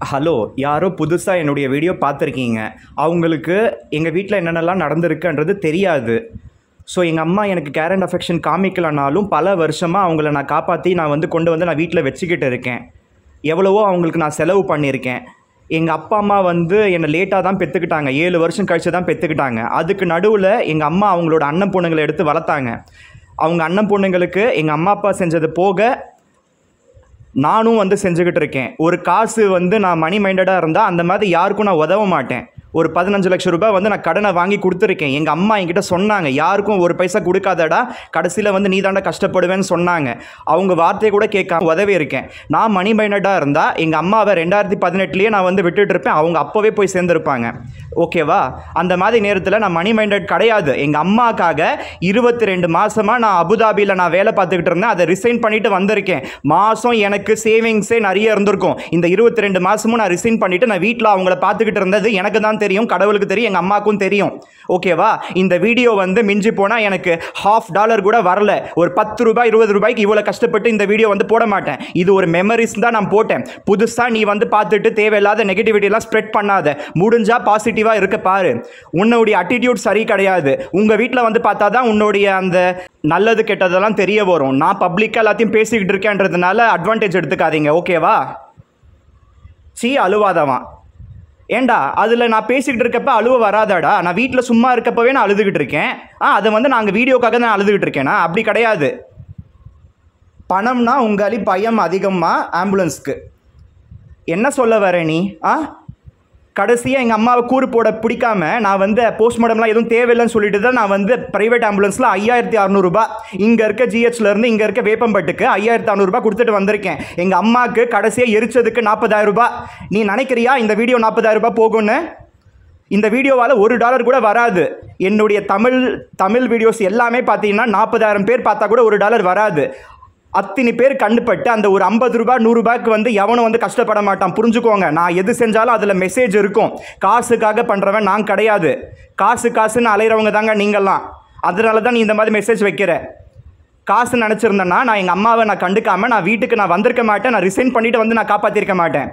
Hello, யாரோ புதுசாக என்னுடைய வீடியோ பார்த்துருக்கீங்க. அவங்களுக்கு எங்கள் வீட்டில் என்னென்னலாம் நடந்திருக்குன்றது தெரியாது. ஸோ எங்கள் அம்மா எனக்கு கேர் அண்ட் அஃபெக்ஷன் காமிக்கலனாலும் பல வருஷமாக அவங்கள நான் காப்பாற்றி நான் கொண்டு வந்து நான் வீட்டில் வச்சுக்கிட்டு இருக்கேன். எவ்வளவோ அவங்களுக்கு நான் செலவு பண்ணியிருக்கேன். எங்கள் அப்பா அம்மா என்னை லேட்டாக தான் பெற்றுக்கிட்டாங்க. 7 வருஷம் கழித்து தான் பெற்றுக்கிட்டாங்க. அதுக்கு நடுவில் எங்கள் அம்மா அவங்களோட அண்ணன் பொண்ணுங்களை எடுத்து வளர்த்தாங்க. அவங்க அண்ணன் பொண்ணுங்களுக்கு எங்கள் அம்மா அப்பா செஞ்சது போக நானும் செஞ்சுக்கிட்டு இருக்கேன். ஒரு காசு நான் மணி மைண்டடாக இருந்தால் அந்த மாதிரி யாருக்கும் நான் உதவ மாட்டேன். ஒரு 15 லட்சம் ரூபாய் நான் கடனை வாங்கி கொடுத்துருக்கேன். எங்கள் அம்மா என்கிட்ட சொன்னாங்க, யாருக்கும் ஒரு பைசா கொடுக்காதடா, கடைசியில் நீ தாண்டா கஷ்டப்படுவேன்னு சொன்னாங்க. அவங்க வார்த்தையை கூட கேட்காம உதவி இருக்கேன். நான் மணி மைண்டடாக இருந்தால் எங்கள் அம்மாவை 2018 நான் விட்டுட்டு இருப்பேன். அவங்க அப்போவே போய் சேர்ந்துருப்பாங்க. ஓகேவா? அந்த மாதிரி நேரத்தில் நான் மணி மைண்டட் கிடையாது. எங்கள் அம்மாக்காக 22 மாதமாக நான் அபுதாபியில் நான் வேலை பார்த்துக்கிட்டு இருந்தேன். அதை ரிசைன் பண்ணிவிட்டு வந்திருக்கேன். மாதம் எனக்கு சேவிங்ஸே நிறைய இருந்திருக்கும். இந்த 22 மாதமும் நான் ரிசைன் பண்ணிவிட்டு நான் வீட்டில் அவங்கள பார்த்துக்கிட்டு இருந்தது எனக்கு தான் தெரியும், கடவுளுக்கு தெரியும், எங்கள் அம்மாவுக்கும் தெரியும். ஓகேவா? இந்த வீடியோ மிஞ்சி போனால் எனக்கு $50 கூட வரல. ஒரு 10 ரூபாய் 20 ரூபாய்க்கு இவ்வளோ கஷ்டப்பட்டு இந்த வீடியோ போட மாட்டேன். இது ஒரு மெமரிஸ் தான் நான் போட்டேன். புதுசாக நீ பார்த்துட்டு தேவையில்லாத நெகட்டிவிட்டிலாம் ஸ்ப்ரெட் பண்ணாத. முடிஞ்சா பாசிட்டிவாக இருக்க பாரு. உன்னுடைய அட்டிடியூட் சரி கிடையாது. உங்கள் வீட்டில் பார்த்தா தான் உன்னுடைய அந்த நல்லது கெட்டதெல்லாம் தெரிய வரும். நான் பப்ளிக்காக எல்லாத்தையும் பேசிக்கிட்டு இருக்கேன்றதுனால அட்வான்டேஜ் எடுத்துக்காதீங்க. ஓகேவா? அழுவாதவன் ஏண்டா அதில் நான் பேசிக்கிட்டு இருக்கப்ப அழுவ வராதாடா? நான் வீட்டில் சும்மா இருக்கப்பவே நான் அழுதுகிட்டு இருக்கேன். அதை நாங்கள் வீடியோக்காக தான் அழுதுகிட்டு இருக்கேனா? அப்படி கிடையாது. பணம்னா உங்களி பயம் அதிகமாக ஆம்புலன்ஸ்க்கு. என்ன சொல்ல வர நீ? கடைசியாக எங்கள் அம்மாவை கூறு போட பிடிக்காம நான் போஸ்ட்மார்ட்டம்லாம் எதுவும் தேவையில்லைன்னு சொல்லிட்டு தான் நான் ப்ரைவேட் ஆம்புலன்ஸில் 5600 ரூபாய் இங்கே இருக்க ஜிஹெச்லேருந்து இங்கே இருக்க வேப்பம்பட்டுக்கு 5600 ரூபாய் கொடுத்துட்டு வந்திருக்கேன். எங்கள் அம்மாவுக்கு கடைசியாக எரிச்சதுக்கு 40000 ரூபாய். நீ நினைக்கிறியா இந்த வீடியோ 40000 ரூபாய் போகும்னு? இந்த வீடியோவால் $1 கூட வராது. என்னுடைய தமிழ் வீடியோஸ் எல்லாமே பார்த்தீங்கன்னா 40000 பேர் பார்த்தா கூட $1 வராது. அத்தனை பேர் கண்டுபட்டு அந்த ஒரு 50 ரூபாய் 100 ரூபாய்க்கு எவனும் கஷ்டப்பட மாட்டான். புரிஞ்சுக்கோங்க. நான் எது செஞ்சாலும் அதில் மெசேஜ் இருக்கும். காசுக்காக பண்ணுறவன் நான் கிடையாது. காசுன்னு அலையிறவங்க தாங்க நீங்கள்லாம். அதனால தான் நீ இந்த மாதிரி மெசேஜ் வைக்கிற. காசு நினச்சிருந்தேன்னா நான் எங்கள் அம்மாவை நான் கண்டுக்காமல் நான் வீட்டுக்கு நான் வந்திருக்க மாட்டேன். நான் ரிசைன் பண்ணிவிட்டு நான் காப்பாற்றிருக்க மாட்டேன்.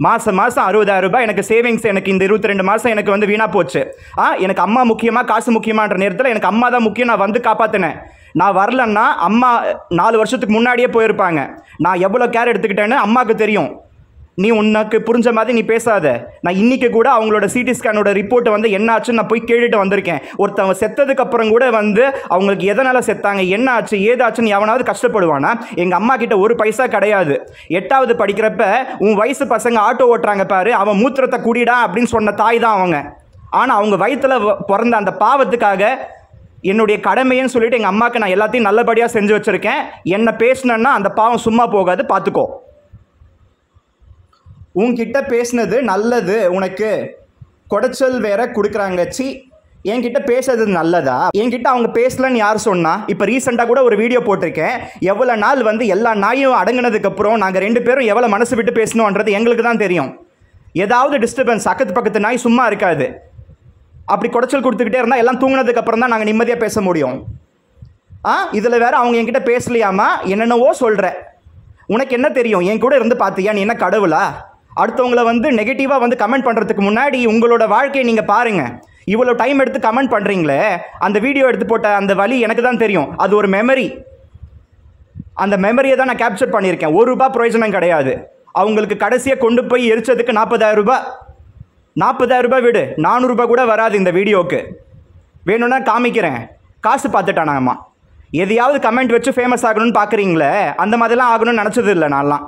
மாதம் 60000 ரூபாய் எனக்கு சேவிங்ஸ். எனக்கு இந்த 22 மாதம் எனக்கு வீணாக போச்சு. எனக்கு அம்மா முக்கியமாக காசு முக்கியமான்ற நேரத்தில் எனக்கு அம்மா தான் முக்கியம். நான் காப்பாற்றினேன். நான் வரலன்னா அம்மா 4 வருஷத்துக்கு முன்னாடியே போயிருப்பாங்க. நான் எவ்வளோ கேர் எடுத்துக்கிட்டேன்னு அம்மாவுக்கு தெரியும். நீ உனக்கு புரிஞ்ச மாதிரி நீ பேசாத. நான் இன்றைக்கி கூட அவங்களோட சிடி ஸ்கேனோட ரிப்போர்ட்டை என்ன ஆச்சுன்னு நான் போய் கேட்டுட்டு வந்திருக்கேன். ஒருத்தவங்க செத்ததுக்கப்புறம் கூட அவங்களுக்கு எதனால் செத்தாங்க, என்ன ஆச்சு, ஏதாச்சுன்னு எவனாவது கஷ்டப்படுவானா? எங்கள் அம்மா கிட்ட ஒரு பைசா கிடையாது. 8வது படிக்கிறப்ப உன் வயசு பசங்க ஆட்டோ ஓட்டுறாங்க பாரு, அவன் மூத்திரத்தை குடிடா அப்படின்னு சொன்ன தாய் தான் அவங்க. ஆனால் அவங்க வயிற்றில் பிறந்த அந்த பாவத்துக்காக என்னுடைய கடமைன்னு சொல்லிட்டு எங்கள் அம்மாவுக்கு நான் எல்லாத்தையும் நல்லபடியாக செஞ்சு வச்சுருக்கேன். என்ன பேசினேன்னா அந்த பாவம் சும்மா போகாது, பார்த்துக்கோ. உன்கிட்ட பேசினது நல்லது, உனக்கு கொடைச்சல் வேற கொடுக்குறாங்க. என்கிட்ட பேசுறது நல்லதா? என்கிட்ட அவங்க பேசலன்னு யார் சொன்னா? இப்போ ரீசெண்டாக கூட ஒரு வீடியோ போட்டிருக்கேன். எவ்வளோ நாள் எல்லா நாயும் அடங்கினதுக்கப்புறம் நாங்கள் 2 பேரும் எவ்வளோ மனசு விட்டு பேசணுன்றது எங்களுக்கு தான் தெரியும். ஏதாவது டிஸ்டர்பன்ஸ் அக்கத்து பக்கத்து நாய் சும்மா இருக்காது. அப்படி குடைச்சல் கொடுத்துக்கிட்டே இருந்தால் எல்லாம் தூங்கினதுக்கப்புறம் தான் நாங்கள் நிம்மதியாக பேச முடியும். இதில் வேறு அவங்க என்கிட்ட பேசலையாமா? என்னென்னவோ சொல்கிற. உனக்கு என்ன தெரியும்? என் கூட இருந்து பார்த்தியா? நீ என்ன கடவுளா? அடுத்தவங்களை நெகட்டிவாக கமெண்ட் பண்ணுறதுக்கு முன்னாடி உங்களோட வாழ்க்கையை நீங்கள் பாருங்கள். இவ்வளோ டைம் எடுத்து கமெண்ட் பண்ணுறீங்களே, அந்த வீடியோ எடுத்து போட்ட அந்த வழி எனக்கு தான் தெரியும். அது ஒரு மெமரி. அந்த மெமரியை தான் நான் கேப்சர் பண்ணியிருக்கேன். $1 பிரயோஜனம் கிடையாது. அவங்களுக்கு கடைசியாக கொண்டு போய் எரிச்சதுக்கு 40000 ரூபாய். 40000 ரூபாய் விடு, 400 ரூபாய் கூட வராது இந்த வீடியோவுக்கு. வேணும்னா காமிக்கிறேன். காசு பார்த்துட்டானாம்மா. எதையாவது கமெண்ட் வச்சு ஃபேமஸ் ஆகணும்னு பார்க்குறீங்களே, அந்த மாதிரிலாம் ஆகணும்னு நினச்சது இல்லை நான்லாம்.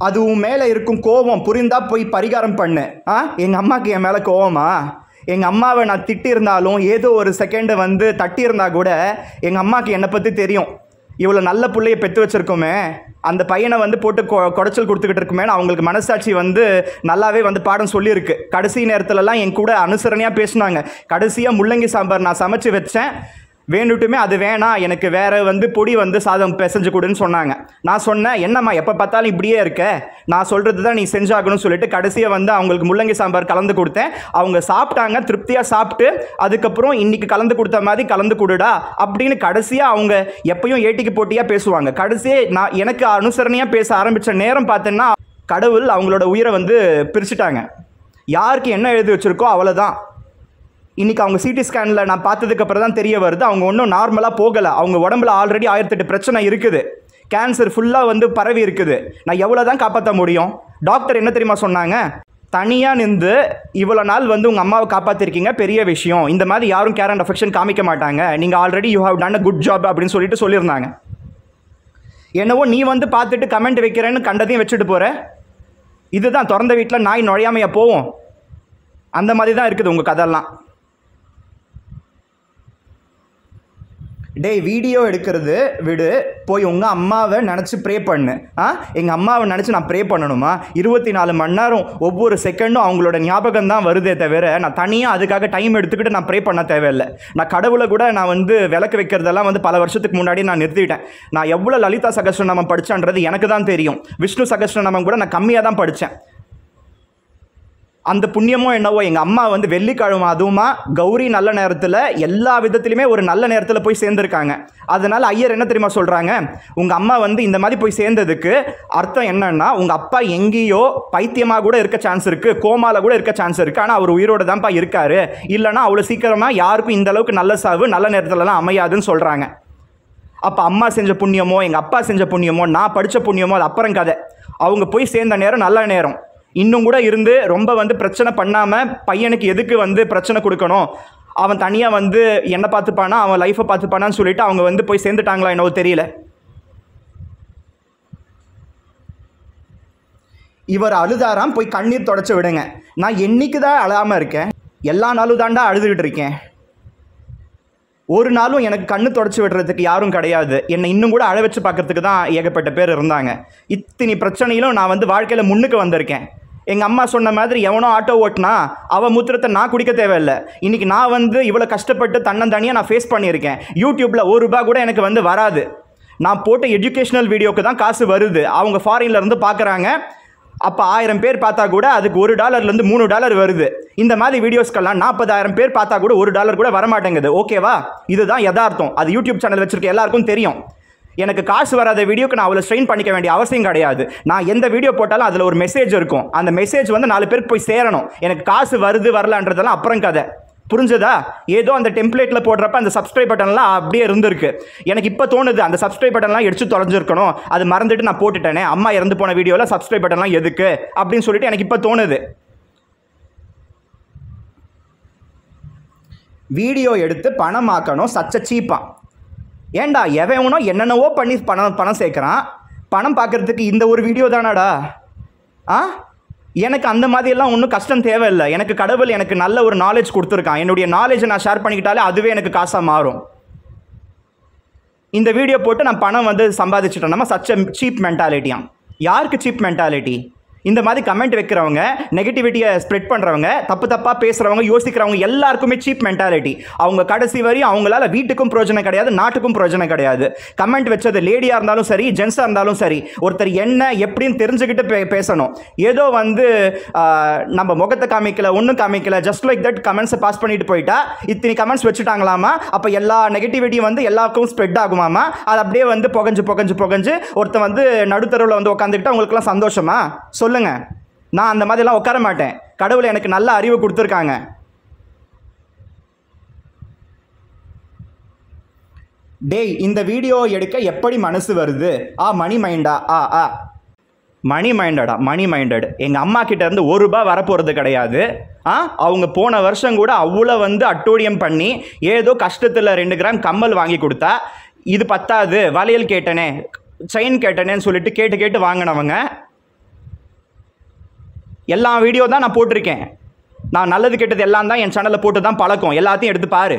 அது உன் மேலே இருக்கும் கோபம் புரிந்தா போய் பரிகாரம் பண்ணு. எங்கள் அம்மாவுக்கு என் மேலே கோவமா? எங்கள் அம்மாவை நான் திட்டியிருந்தாலும் ஏதோ ஒரு செகண்டு தட்டியிருந்தா கூட எங்கள் அம்மாவுக்கு என்னை பற்றி தெரியும். இவ்வளோ நல்ல பிள்ளையை பெற்று வச்சுருக்கோமே, அந்த பையனை போட்டு குடைச்சல் கொடுத்துக்கிட்டு இருக்குமே, அவங்களுக்கு மனசாட்சி நல்லாவே பாடம் சொல்லியிருக்கு. கடைசி நேரத்துலலாம் என் கூட அனுசரணையாக பேசினாங்க. கடைசியாக முள்ளங்கி சாம்பார் நான் சமைச்சு வச்சேன். வேண்டுட்டுமே அது வேணாம், எனக்கு வேறு வந்து பொடி வந்து சாதம் பிசைஞ்சு கொடுன்னு சொன்னாங்க. நான் சொன்னேன், என்னம்மா எப்போ பார்த்தாலும் இப்படியே இருக்க, நான் சொல்கிறது தான் நீ செஞ்சாகணும்னு சொல்லிட்டு கடைசியாக வந்து அவங்களுக்கு முள்ளங்கி சாம்பார் கலந்து கொடுத்தேன். அவங்க சாப்பிட்டாங்க, திருப்தியாக சாப்பிட்டு அதுக்கப்புறம் இன்றைக்கி கலந்து கொடுத்த மாதிரி கலந்து கொடுடா அப்படின்னு கடைசியாக அவங்க எப்பயும் ஏட்டிக்கு போட்டியாக பேசுவாங்க. கடைசியாக நான் எனக்கு அனுசரணையாக பேச ஆரம்பித்த நேரம் பார்த்தேன்னா கடவுள் அவங்களோட உயிரை வந்து பிரிச்சுட்டாங்க. யாருக்கு என்ன எழுதி வச்சுருக்கோ அவ்வளோதான். இன்றைக்கி அவங்க சிடி ஸ்கேனில் நான் பார்த்ததுக்கப்புறம் தான் தெரிய வருது, அவங்க ஒன்றும் நார்மலாக போகலை. அவங்க உடம்புல ஆல்ரெடி 1008 பிரச்சனை இருக்குது, கேன்சர் ஃபுல்லாக வந்து பரவி இருக்குது. நான் எவ்வளோ தான் காப்பாற்ற முடியும்? டாக்டர் என்ன தெரியுமா சொன்னாங்க, தனியாக நின்று இவ்வளோ நாள் வந்து உங்கள் அம்மாவை காப்பாற்றிருக்கீங்க, பெரிய விஷயம். இந்த மாதிரி யாரும் கேர் அண்ட் அஃபெக்ஷன் காமிக்க மாட்டாங்க, நீங்கள் already you have done a good job அப்படின்னு சொல்லியிருந்தாங்க. என்னவோ நீ வந்து பார்த்துட்டு கமெண்ட் வைக்கிறேன்னு கண்டதையும் வச்சுட்டு போகிற. இதுதான் திறந்த வீட்டில் நாய் நுழையாமையா போவோம், அந்த மாதிரி தான் இருக்குது உங்கள் கதையெல்லாம். டேய், வீடியோ எடுக்கிறது விடு, போய் உங்கள் அம்மாவை நினச்சி ப்ரே பண்ணு. எங்கள் அம்மாவை நினச்சி நான் ப்ரே பண்ணணுமா? 24 மணி நேரம் ஒவ்வொரு செகண்டும் அவங்களோட ஞாபகம் தான் வருதே தவிர நான் தனியாக அதுக்காக டைம் எடுத்துக்கிட்டு நான் ப்ரே பண்ண தேவையில்லை. நான் கடவுளை கூட நான் வந்து விளக்கு வைக்கிறதெல்லாம் வந்து பல வருஷத்துக்கு முன்னாடி நான் நிறுத்திட்டேன். நான் எவ்வளோ லலிதா சகஸ்ரநாமம் படித்தேன்றது எனக்கு தான் தெரியும். விஷ்ணு சகஸ்ரநாமம் கூட நான் கம்மியாக தான் படித்தேன். அந்த புண்ணியமோ என்னவோ எங்கள் அம்மா வந்து வெள்ளிக்கிழமை அதுவுமா கௌரி நல்ல நேரத்தில் எல்லா விதத்துலையுமே ஒரு நல்ல நேரத்தில் போய் சேர்ந்துருக்காங்க. அதனால் ஐயர் என்ன தெரியுமா சொல்கிறாங்க, உங்கள் அம்மா வந்து இந்த மாதிரி போய் சேர்ந்ததுக்கு அர்த்தம் என்னன்னா உங்கள் அப்பா எங்கேயோ பைத்தியமாக கூட இருக்க சான்ஸ் இருக்குது, கோமாவில் கூட இருக்க சான்ஸ் இருக்குது, ஆனால் அவர் உயிரோடு தான்ப்பா இருக்கார், இல்லைனா அவ்வளோ சீக்கிரமாக யாருக்கும் இந்த அளவுக்கு நல்ல சாவு நல்ல நேரத்துலலாம் அமையாதுன்னு சொல்கிறாங்க. அப்போ அம்மா செஞ்ச புண்ணியமோ எங்கள் அப்பா செஞ்ச புண்ணியமோ நான் படித்த புண்ணியமோ அது அப்புறம் கதை. அவங்க போய் சேர்ந்த நேரம் நல்ல நேரம். இன்னும் கூட இருந்து ரொம்ப வந்து பிரச்சனை பண்ணாமல் பையனுக்கு எதுக்கு வந்து பிரச்சனை கொடுக்கணும், அவன் தனியாக வந்து என்ன பார்த்துப்பானா அவன் லைஃப்பை பார்த்துப்பானான்னு சொல்லிட்டு அவங்க வந்து போய் சேர்ந்துட்டாங்களா என்னவோ தெரியல. இவர் அழுதாராம், போய் கண்ணீர் தொடச்சி விடுங்க. நான் என்னைக்கு தான் அழாமல் இருக்கேன்? எல்லா நாளும் தாண்டா அழுதுகிட்டு இருக்கேன். ஒரு நாளும் எனக்கு கண்ணு தொடச்சி விடுறதுக்கு யாரும் கிடையாது. என்னை இன்னும் கூட அழ வச்சு பார்க்கறதுக்கு தான் ஏகப்பட்ட பேர் இருந்தாங்க. இத்தனை பிரச்சனையிலும் நான் வந்து வாழ்க்கையில் முன்னுக்கு வந்திருக்கேன். எங்கள் அம்மா சொன்ன மாதிரி எவனோ ஆட்டோ ஓட்டினா அவன் மூத்திரத்தை நான் குடிக்க தேவையில்லை. இன்றைக்கி நான் வந்து இவ்வளோ கஷ்டப்பட்டு தன்னந்தனியாக நான் ஃபேஸ் பண்ணியிருக்கேன். யூடியூப்பில் ₹1 கூட எனக்கு வந்து வராது. நான் போட்ட எஜுகேஷ்னல் வீடியோக்கு தான் காசு வருது. அவங்க ஃபாரின்ல இருந்து பார்க்குறாங்க. அப்போ 1000 பேர் பார்த்தா கூட அதுக்கு $1 $3 வருது. இந்த மாதிரி வீடியோஸ்க்கெல்லாம் 40,000 பேர் பார்த்தா கூட $1 கூட வரமாட்டேங்குது. ஓகேவா? இதுதான் யதார்த்தம். அது யூடியூப் சேனல் வச்சுருக்க எல்லாருக்கும் தெரியும். எனக்கு காசு வராத வீடியோக்கு நான் அவ்வளோ ஸ்ட்ரெயின் பண்ணிக்க வேண்டிய அவசியம் கிடையாது. நான் எந்த வீடியோ போட்டாலும் அதில் ஒரு மெசேஜ் இருக்கும். அந்த மெசேஜ் வந்து 4 பேருக்கு போய் சேரணும். எனக்கு காசு வருது வரலான்றதெல்லாம் அப்புறம் கதை. புரிஞ்சதா? ஏதோ அந்த டெம்ப்ளேட்டில் போடுறப்ப அந்த சப்ஸ்கிரைப் பட்டன்லாம் அப்படியே இருந்திருக்கு. எனக்கு இப்போ தோணுது அந்த சப்ஸ்கிரைப் பட்டன்லாம் எடுத்து தொலைஞ்சிருக்கணும், அது மறந்துட்டு நான் போட்டுட்டேனே, அம்மா இறந்து போன வீடியோவில் சப்ஸ்கிரைப் பட்டன்லாம் எதுக்கு அப்படின்னு சொல்லிட்டு எனக்கு இப்போ தோணுது. வீடியோ எடுத்து பணமாக்கணும் சச்ச சீப்பான். ஏண்டா எவனோ என்னென்னவோ பண்ணி பணம் சேர்க்குறான். பணம் பார்க்குறதுக்கு இந்த ஒரு வீடியோ தானாடா? எனக்கு அந்த மாதிரியெல்லாம் ஒன்றும் கஷ்டம் தேவையில்லை. எனக்கு கடவுள் எனக்கு நல்ல ஒரு நாலேஜ் கொடுத்துருக்கான். என்னுடைய நாலேஜை நான் ஷேர் பண்ணிக்கிட்டாலே அதுவே எனக்கு காசாக மாறும். இந்த வீடியோ போட்டு நான் பணம் வந்து சம்பாதிச்சிட்டேன்னா சச்ச சீப் மென்டாலிட்டியாம். யாருக்கு சீப் மென்டாலிட்டி? இந்த மாதிரி கமெண்ட் வைக்கிறவங்க, நெகட்டிவிட்டியை ஸ்ப்ரெட் பண்ணுறவங்க, தப்பாக பேசுகிறவங்க, யோசிக்கிறவங்க எல்லாருக்குமே சீப் மென்டாலிட்டி. அவங்க கடைசி வரையும் அவங்களால வீட்டுக்கும் பிரயோஜனம் கிடையாது, நாட்டுக்கும் பிரயோஜனம் கிடையாது. கமெண்ட் வச்சது லேடியாக இருந்தாலும் சரி, ஜென்ஸாக இருந்தாலும் சரி, ஒருத்தர் என்ன எப்படின்னு தெரிஞ்சுக்கிட்டு பேசணும். ஏதோ வந்து நம்ம முகத்தை காமிக்கல, ஒன்றும் காமிக்கல, ஜஸ்ட் லைக் தட் கமெண்ட்ஸை பாஸ் பண்ணிட்டு போயிட்டா இத்தனை கமெண்ட்ஸ் வச்சுட்டாங்களாமா, அப்போ எல்லா நெகட்டிவிட்டியும் வந்து எல்லாருக்கும் ஸ்ப்ரெட் ஆகுமாமா. அது அப்படியே வந்து புகஞ்சு ஒருத்தர் வந்து நடுத்தரவில் வந்து உட்காந்துக்கிட்டு அவங்களுக்குலாம் சந்தோஷமா? சொல்லுங்க. நான் அந்த மாதிரிலாம் உட்கார மாட்டேன். கடவுள் எனக்கு நல்ல அறிவு கொடுத்துருக்காங்க. டேய், இந்த வீடியோ எடுக்க எப்படி மனசு வருது? மணி மைண்டா? மணி மைண்டடா, மணி மைண்டட். எங்கள் அம்மா கிட்ட இருந்து ₹1 வரப்போகிறது கிடையாது. அவங்க போன வருஷம் கூட அவ்வளோ வந்து அட்டோடியம் பண்ணி ஏதோ கஷ்டத்தில் 2 கிராம் கம்மல் வாங்கி கொடுத்தா. இது பத்தாது, வளையல் கேட்டனே, செயின் கேட்டனேன்னு சொல்லிட்டு கேட்டு வாங்கினவங்க. எல்லா வீடியோ தான் நான் போட்டிருக்கேன். நான் நல்லது கெட்டது எல்லாம் தான் என் சேனலில் போட்டு தான் பழக்கம். எல்லாத்தையும் எடுத்து பாரு.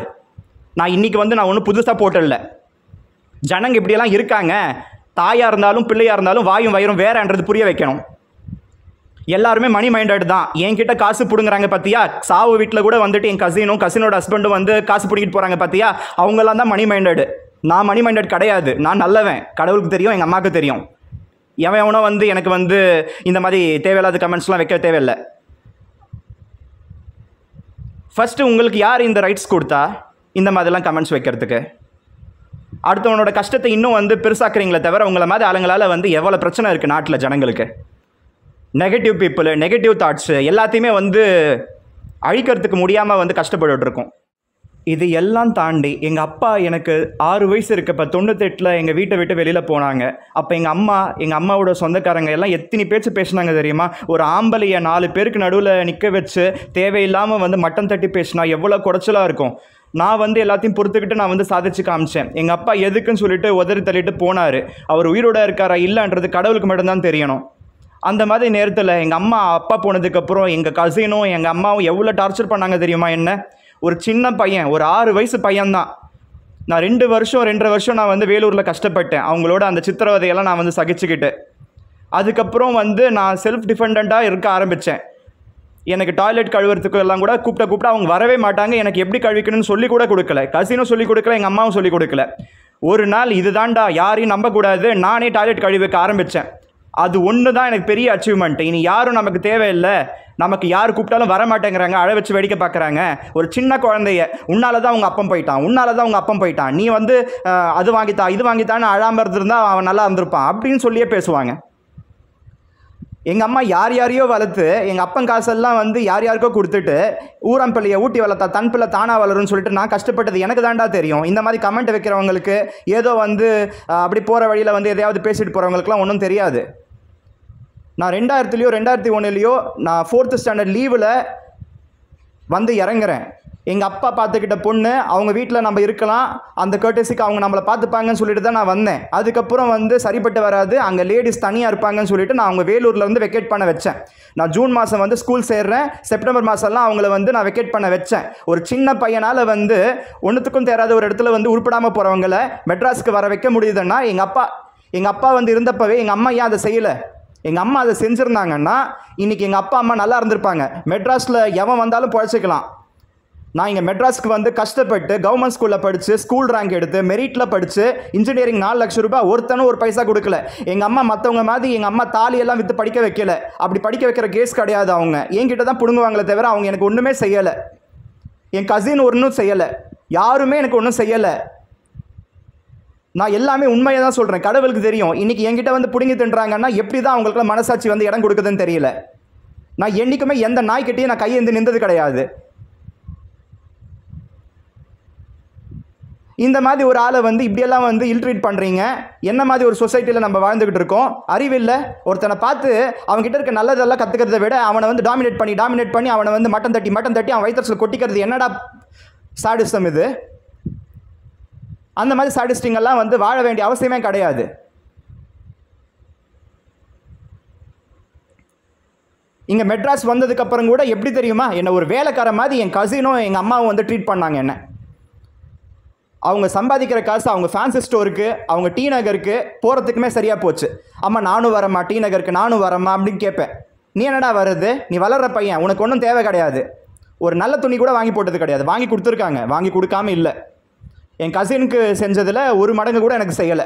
நான் இன்றைக்கி வந்து நான் ஒன்றும் புதுசாக போட்டல. ஜனங்க இப்படியெல்லாம் இருக்காங்க. தாயாக இருந்தாலும் பிள்ளையாக இருந்தாலும் வாயும் வயிறும் வேறன்றது புரிய வைக்கணும். எல்லாருமே மணி மைண்டட் தான். என்கிட்ட காசு பிடுங்குறாங்க பார்த்தியா, சாவு வீட்டில் கூட வந்துட்டு என் கசினோட ஹஸ்பண்டும் வந்து காசு பிடிக்கிட்டு போகிறாங்க பார்த்தியா, அவங்களாம் தான் மணி மைண்டடு. நான் மணி மைண்டட் கிடையாது. நான் நல்லவன், கடவுளுக்கு தெரியும், எங்கள் அம்மாவுக்கு தெரியும். எவனோ வந்து எனக்கு வந்து இந்த மாதிரி தேவையில்லாத கமெண்ட்ஸ்லாம் வைக்க தேவையில்லை. ஃபஸ்ட்டு உங்களுக்கு யார் இந்த ரைட்ஸ் கொடுத்தா இந்த மாதிரிலாம் கமெண்ட்ஸ் வைக்கிறதுக்கு? அடுத்தவனோட கஷ்டத்தை இன்னும் வந்து பெருசாக்குறீங்களே தவிர உங்களை மாதிரி ஆளுங்களால் வந்து எவ்வளோ பிரச்சனை இருக்குது நாட்டில் ஜனங்களுக்கு. நெகட்டிவ் பீப்புளு, நெகட்டிவ் தாட்ஸு எல்லாத்தையுமே வந்து அழிக்கிறதுக்கு முடியாமல் வந்து கஷ்டப்பட்டுருக்கோம். இது எல்லாம் தாண்டி எங்கள் அப்பா எனக்கு 6 வயசு இருக்கப்போ 98 எங்கள் வீட்டை விட்டு வெளியில் போனாங்க. அப்போ எங்கள் அம்மாவோட சொந்தக்காரங்க எல்லாம் எத்தனை பேச்சு பேசினாங்க தெரியுமா? ஒரு ஆம்பளையை 4 பேருக்கு நடுவில் நிற்க வச்சு தேவையில்லாமல் வந்து மட்டம் தட்டி பேசினா எவ்வளோ குறைச்சலாக இருக்கும். நான் வந்து எல்லாத்தையும் பொறுத்துக்கிட்டு நான் வந்து சாதிச்சு காமிச்சேன். எங்கள் அப்பா எதுக்குன்னு சொல்லிட்டு உதறி தள்ளிட்டு போனார். அவர் உயிரோட இருக்காரா இல்லைன்றது கடவுளுக்கு மட்டும்தான் தெரியணும். அந்த மாதிரி நேரத்தில் எங்கள் அப்பா போனதுக்கப்புறம் எங்கள் கசினும் எங்கள் அம்மாவும் எவ்வளோ டார்ச்சர் பண்ணாங்க தெரியுமா என்ன? ஒரு சின்ன பையன், ஒரு 6 வயசு பையன்தான். நான் 2.5 வருஷம் நான் வந்து வேலூரில் கஷ்டப்பட்டேன். அவங்களோட அந்த சித்திரவதையெல்லாம் நான் வந்து சகிச்சுக்கிட்டு அதுக்கப்புறம் வந்து நான் செல்ஃப் டிஃபெண்டண்ட்டாக இருக்க ஆரம்பித்தேன். எனக்கு டாய்லெட் கழுவுறதுக்கு எல்லாம் கூட கூப்பிட்ட அவங்க வரவே மாட்டாங்க. எனக்கு எப்படி கழுவிக்கணும்னு சொல்லி கூட கொடுக்கல. கசினும் சொல்லிக் கொடுக்கல, எங்கள் அம்மாவும் சொல்லிக் கொடுக்கல. ஒரு நாள் இதுதான்டா, யாரையும் நம்பக்கூடாது, நானே டாய்லெட் கழுவிக்க ஆரம்பித்தேன். அது ஒன்று தான் எனக்கு பெரிய அச்சீவ்மெண்ட். இனி யாரும் நமக்கு தேவையில்லை, நமக்கு யார் கூப்பிட்டாலும் வர மாட்டேங்கிறாங்க, அழ வச்சு வேடிக்கை பார்க்குறாங்க. ஒரு சின்ன குழந்தைய உன்னால தான் அவங்க அப்பம் போயிட்டான், நீ வந்து அது வாங்கித்தா இது வாங்கித்தான்னு அழாமல் இருந்திருந்தா அவன் நல்லா இருந்திருப்பான் அப்படின்னு சொல்லியே பேசுவாங்க. எங்கள் அம்மா யாரையோ வளர்த்து எங்கள் அப்பன் காசெல்லாம் வந்து யாருக்கோ கொடுத்துட்டு ஊரம்பிள்ளையை ஊட்டி வளர்த்தா தன் பிள்ளை தானாக வளரும்னு சொல்லிட்டு நான் கஷ்டப்பட்டது எனக்கு தாண்டா தெரியும். இந்த மாதிரி கமெண்ட் வைக்கிறவங்களுக்கு, ஏதோ வந்து அப்படி போகிற வழியில் வந்து எதையாவது பேசிட்டு போகிறவங்களுக்குலாம் ஒன்றும் தெரியாது. நான் 2000 2001 நான் 4th ஸ்டாண்டர்ட் லீவில் வந்து இறங்குறேன். எங்கள் அப்பா பார்த்துக்கிட்ட பொண்ணு, அவங்க வீட்டில் நம்ம இருக்கலாம், அந்த கர்டசிக்கு அவங்க நம்மளை பார்த்துப்பாங்கன்னு சொல்லிட்டு தான் நான் வந்தேன். அதுக்கப்புறம் வந்து சரிப்பட்டு வராது, அங்கே லேடிஸ் தனியாக இருப்பாங்கன்னு சொல்லிட்டு நான் அவங்க வேலூரில் வந்து வெக்கேட் பண்ண வச்சேன். நான் ஜூன் மாதம் வந்து ஸ்கூல் சேர்றேன், செப்டம்பர் மாதம்லாம் அவங்கள வந்து நான் வெக்கேட் பண்ண வச்சேன். ஒரு சின்ன பையனால் வந்து ஒன்றுத்துக்கும் தேராத ஒரு இடத்துல வந்து உருப்படாமல் போகிறவங்கள மெட்ராஸுக்கு வர வைக்க முடியுதுன்னா எங்கள் அப்பா வந்து இருந்தப்பவே எங்கள் அம்மா ஏன் அதை செய்யலை? எங்கள் அம்மா அதை செஞ்சுருந்தாங்கன்னா இன்றைக்கி எங்கள் அப்பா அம்மா நல்லா இருந்திருப்பாங்க. மெட்ராஸில் எவன் வந்தாலும் பிழைச்சிக்கலாம். நான் இங்கே மெட்ராஸுக்கு வந்து கஷ்டப்பட்டு கவர்மெண்ட் ஸ்கூலில் படித்து ஸ்கூல் ரேங்க் எடுத்து மெரிட்டில் படித்து இன்ஜினியரிங் 4 லட்சம் ரூபாய் ஒருத்தனும் ஒரு பைசா கொடுக்கல. எங்கள் அம்மா மற்றவங்க மாதிரி எங்கள் அம்மா தாலியெல்லாம் விற்று படிக்க வைக்கல. அப்படி படிக்க வைக்கிற கேஸ் கிடையாது. அவங்க என்கிட்ட தான் பிடுங்குவாங்களே தவிர அவங்க எனக்கு ஒன்றுமே செய்யலை. என் கசின் ஒன்றும் செய்யலை, யாருமே எனக்கு ஒன்றும் செய்யலை. நான் எல்லாமே உண்மையை தான் சொல்கிறேன். கடவுளுக்கு தெரியும். இன்றைக்கி என்கிட்ட வந்து பிடுங்கி தின்றாங்கன்னா எப்படி தான் அவங்களுக்குலாம் மனசாட்சி வந்து இடம் கொடுக்குதுன்னு தெரியல. நான் என்றைக்குமே எந்த நாய்க்கிட்டையும் நான் கையேந்து நின்றது கிடையாது. இந்த மாதிரி ஒரு ஆளை வந்து இப்படியெல்லாம் வந்து இல்ட்ரீட் பண்ணுறீங்க. என்ன மாதிரி ஒரு சொசைட்டியில் நம்ம வாழ்ந்துக்கிட்டு இருக்கோம்? அறிவில்லை. ஒருத்தனை பார்த்து அவங்ககிட்ட இருக்க நல்லதெல்லாம் கற்றுக்கிறத விட அவனை வந்து டாமினேட் பண்ணி அவனை வந்து மட்டம் தட்டி அவன் வயிற்றுல கொட்டிக்கிறது என்னடா சாடிசம் இது? அந்த மாதிரி சாடிஸ்டிங்கெல்லாம் வந்து வாழ வேண்டிய அவசியமே கிடையாது. இங்கே மெட்ராஸ் வந்ததுக்கப்புறம் கூட எப்படி தெரியுமா, என்னை ஒரு வேலைக்கார மாதிரி என் கசினும் எங்கள் அம்மாவும் வந்து ட்ரீட் பண்ணாங்க. என்ன அவங்க சம்பாதிக்கிற காசு அவங்க ஃபேன்சி ஸ்டோருக்கு, அவங்க டி நகருக்கு போகிறதுக்குமே சரியாக போச்சு. அம்மா நானும் வரம்மா, டி நகருக்கு நானும் வரம்மா அப்படின்னு கேட்பேன். நீ என்னடா வருது, நீ வளர்கிற பையன், உனக்கு ஒன்றும் தேவை கிடையாது. ஒரு நல்ல துணி கூட வாங்கி போட்டது கிடையாது. வாங்கி கொடுத்துருக்காங்க, வாங்கி கொடுக்காம இல்லை. என் கசினுக்கு செஞ்சதில் 1 மடங்கு கூட எனக்கு செய்யலை.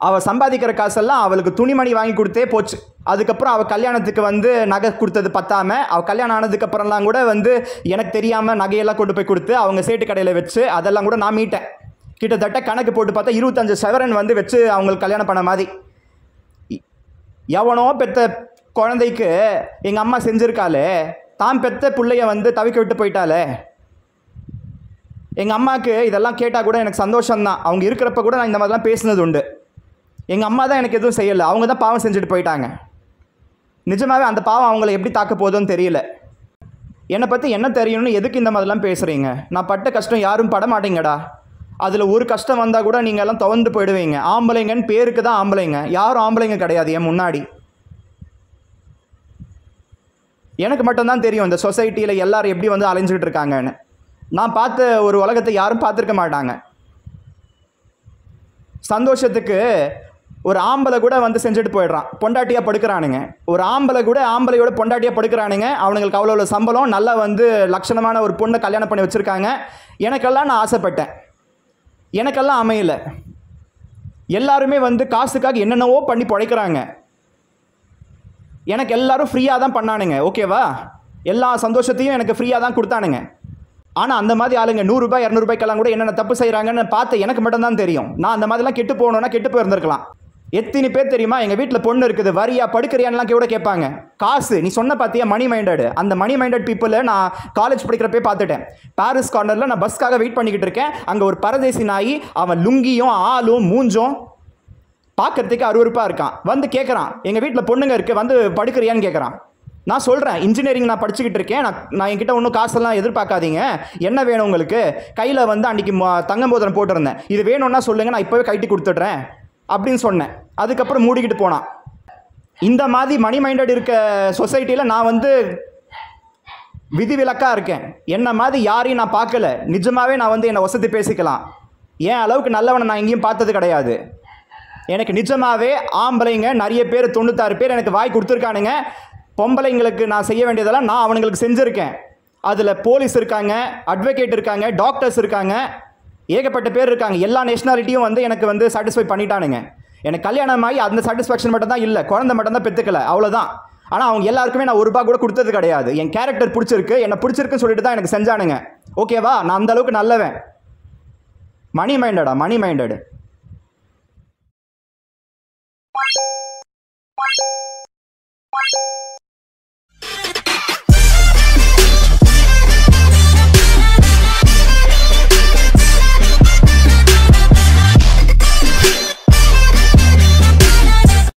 அவள் சம்பாதிக்கிற காசெல்லாம் அவளுக்கு துணிமணி வாங்கி கொடுத்தே போச்சு. அதுக்கப்புறம் அவள் கல்யாணத்துக்கு வந்து நகை கொடுத்தது பத்தாமல் அவள் கல்யாணம் ஆனதுக்கப்புறம்லாம் கூட வந்து எனக்கு தெரியாமல் நகையெல்லாம் கொண்டு போய் கொடுத்து அவங்க சேட்டு கடையில் வச்சு அதெல்லாம் கூட நான் மீட்டேன். கிட்டத்தட்ட கணக்கு போட்டு பார்த்தா 25 சவரன் வந்து வச்சு அவங்களுக்கு கல்யாணம் பண்ண மாதிரி. எவனோ பெற்ற குழந்தைக்கு எங்கள் அம்மா செஞ்சுருக்காளே, தான் பெற்ற பிள்ளைய வந்து தவிக்க விட்டு போயிட்டாலே. எங்கள் அம்மாவுக்கு இதெல்லாம் கேட்டால் கூட எனக்கு சந்தோஷம்தான். அவங்க இருக்கிறப்ப கூட நான் இந்த மாதிரிலாம் பேசுனது உண்டு. எங்கள் அம்மா தான் எனக்கு எதுவும் செய்யலை, அவங்க தான் பாவம் செஞ்சுட்டு போயிட்டாங்க. நிஜமாகவே அந்த பாவம் அவங்கள எப்படி தாக்க போதுன்னு தெரியல. என்னை பற்றி என்ன தெரியணும்னு எதுக்கு இந்த மாதிரிலாம் பேசுகிறீங்க? நான் பட்ட கஷ்டம் யாரும் பட மாட்டீங்கடா. அதில் ஒரு கஷ்டம் வந்தால் கூட நீங்கள் எல்லாம் துவந்து போயிடுவீங்க. ஆம்பளைங்கன்னு பேருக்கு தான் ஆம்பளைங்க, யாரும் ஆம்பளைங்க கிடையாது. என் முன்னாடி எனக்கு மட்டும்தான் தெரியும் இந்த சொசைட்டியில் எல்லோரும் எப்படி வந்து அலைஞ்சிக்கிட்டு இருக்காங்கன்னு. நான் பார்த்த ஒரு உலகத்தை யாரும் பார்த்துருக்க மாட்டாங்க. சந்தோஷத்துக்கு ஒரு ஆம்பளை கூட வந்து செஞ்சுட்டு போயிடுறான், பொண்டாட்டியாக படுக்கிறானுங்க. ஒரு ஆம்பளை கூட ஆம்பளையோட பொண்டாட்டியாக படுக்கிறானுங்க. அவனுங்களுக்கு அவ்வளோ சம்பளம், நல்லா வந்து லட்சணமான ஒரு பொண்ணை கல்யாணம் பண்ணி வச்சுருக்காங்க. எனக்கெல்லாம் நான் ஆசைப்பட்டேன், எனக்கெல்லாம் அமையலை. எல்லாருமே வந்து காசுக்காக என்னென்னவோ பண்ணி பிழைக்கிறாங்க. எனக்கு எல்லாரும் ஃப்ரீயாக தான் பண்ணானுங்க, ஓகேவா? எல்லா சந்தோஷத்தையும் எனக்கு ஃப்ரீயாக தான் கொடுத்தானுங்க. ஆனால் அந்த மாதிரி ஆளுங்க 100 ரூபாய் 200 ரூபாய்க்கெல்லாம் கூட என்னென்ன தப்பு செய்கிறாங்கன்னு பார்த்து எனக்கு மட்டும்தான் தெரியும். நான் அந்த மாதிரிலாம் கெட்டு போகணுன்னா கெட்டு போயிருந்திருக்கலாம். எத்தனை பேர் தெரியுமா, எங்கள் வீட்டில் பொண்ணு இருக்குது, வரியா படுக்கிறியான்லாம் கூட கேட்பாங்க. காசு நீ சொன்ன பார்த்தியா, மணி மைண்டடு. அந்த மணி மைண்டட் பீப்புளை நான் காலேஜ் படிக்கிறப்பே பார்த்துட்டேன். பாரிஸ் கார்னரில் நான் பஸ்க்காக வெயிட் பண்ணிக்கிட்டு இருக்கேன். அங்கே ஒரு பரதேசி நாய், அவன் லுங்கியும் ஆளும் மூஞ்சும் பார்க்கறதுக்கு அருவருப்பாக இருக்கான். வந்து கேட்குறான், எங்கள் வீட்டில் பொண்ணுங்க இருக்குது, வந்து படுக்கிறியான்னு கேட்குறான். நான் சொல்கிறேன், இன்ஜினியரிங் நான் படிச்சுக்கிட்டு இருக்கேன், நான் என்கிட்ட ஒன்றும் காசெல்லாம் எதிர்பார்க்காதீங்க, என்ன வேணும் உங்களுக்கு? கையில் வந்து அன்றைக்கி தங்க மோதிரம் போட்டிருந்தேன், இது வேணும்னா சொல்லுங்கள், நான் இப்போவே கைட்டி கொடுத்துட்றேன் அப்படின்னு சொன்னேன். அதுக்கப்புறம் மூடிக்கிட்டு போனான். இந்த மாதிரி மணி மைண்டட் இருக்க சொசைட்டியில் நான் வந்து விதிவிலக்காக இருக்கேன். என்ன மாதிரி யாரையும் நான் பார்க்கல. நிஜமாகவே நான் வந்து என்னை வசதி பேசிக்கலாம். என் அளவுக்கு நல்லவனை நான் எங்கேயும் பார்த்தது கிடையாது. எனக்கு நிஜமாகவே ஆம்பளைங்க நிறைய பேர், 96 பேர் எனக்கு வாய் கொடுத்துருக்கானுங்க. பொம்பளைங்களுக்கு நான் செய்ய வேண்டியதெல்லாம் நான் அவனுங்களுக்கு செஞ்சுருக்கேன். அதில் போலீஸ் இருக்காங்க, அட்வொகேட் இருக்காங்க, டாக்டர்ஸ் இருக்காங்க, ஏகப்பட்ட பேர் இருக்காங்க. எல்லா நேஷனாலிட்டியும் வந்து எனக்கு வந்து சாட்டிஸ்ஃபை பண்ணிட்டானுங்க. எனக்கு கல்யாணம் ஆகி அந்த சாட்டிஸ்ஃபேக்ஷன் மட்டும் தான் இல்லை, குழந்தை மட்டும் தான் பெற்றுக்கல, அவ்வளோதான். ஆனால் அவங்க எல்லாருக்குமே நான் ₹1 கூட கொடுத்தது கிடையாது. என் கேரக்டர் பிடிச்சிருக்கு, என்னை பிடிச்சிருக்குன்னு சொல்லிட்டு தான் எனக்கு செஞ்சானுங்க, ஓகேவா? நான் அந்த அளவுக்கு நல்லவன். மணி மைண்டடா, மணி மைண்டடு.